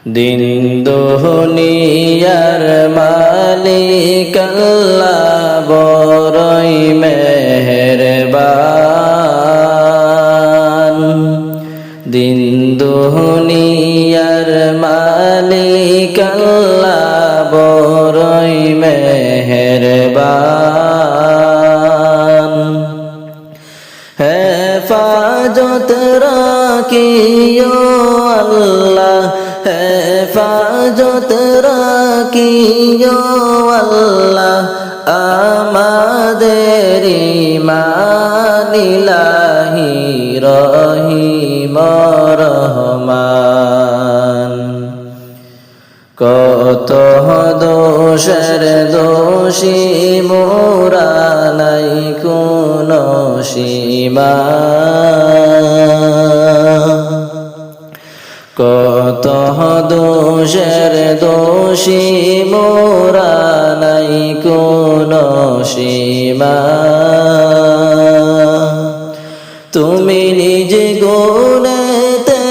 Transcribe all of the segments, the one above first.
দিন দুনিয়ার মালিক আল্লাহ বড়ই মেহেরবান। দিন দুনিয়ার মালিক আল্লাহ বড়ই মেহেরবান। হেফাজত রাখিও আল্লাহ, হেফাজত রাখিও আল্লাহ, আমাদের ঈমান ইলাহি রহিম রহমান। কত দোষের দোষী মোরা নাই কোনো সীমা, কত দোষের দোষী মোরা নাই কোনো সীমা। তুমি নিজ গুণেতে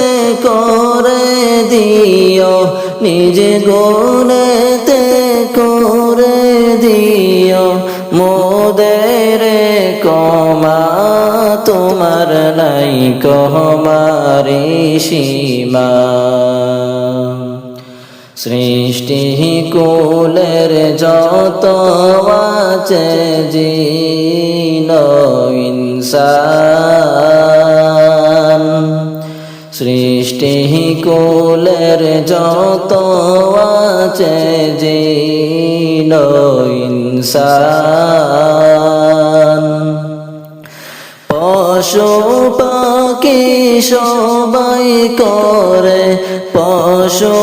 করে দিও, নিজ গুণেতে করে দিও মোদের কমা, তোমার নাই কহমারি সীমা। সৃষ্টি কুলের যত আছে জিন ইনসান, সৃষ্টি কুলের যত আছে জিন ইনসান। পশু পাখি সবাই করে, পশু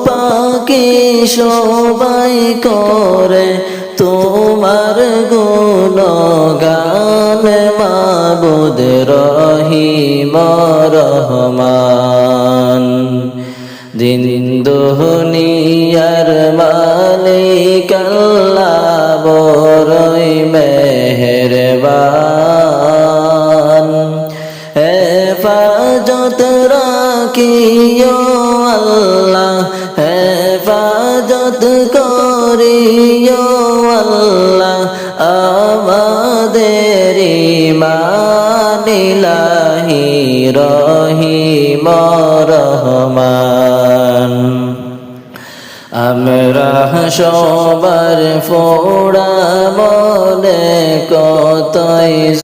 পাখি সবাই করে তোমার গুণগান, মাবুদ রহিম রহমান। দিন দুনিয়ার মালিক আল্লাহ বড়ই মেহেরবান। হেফাজত রাখিও আল্লাহ, হেফাজত করিও আল্লাহ, আমাদের ঈমান ইলাহি রহিম রহমান। আমরা সবার ফোড়া মনে কতই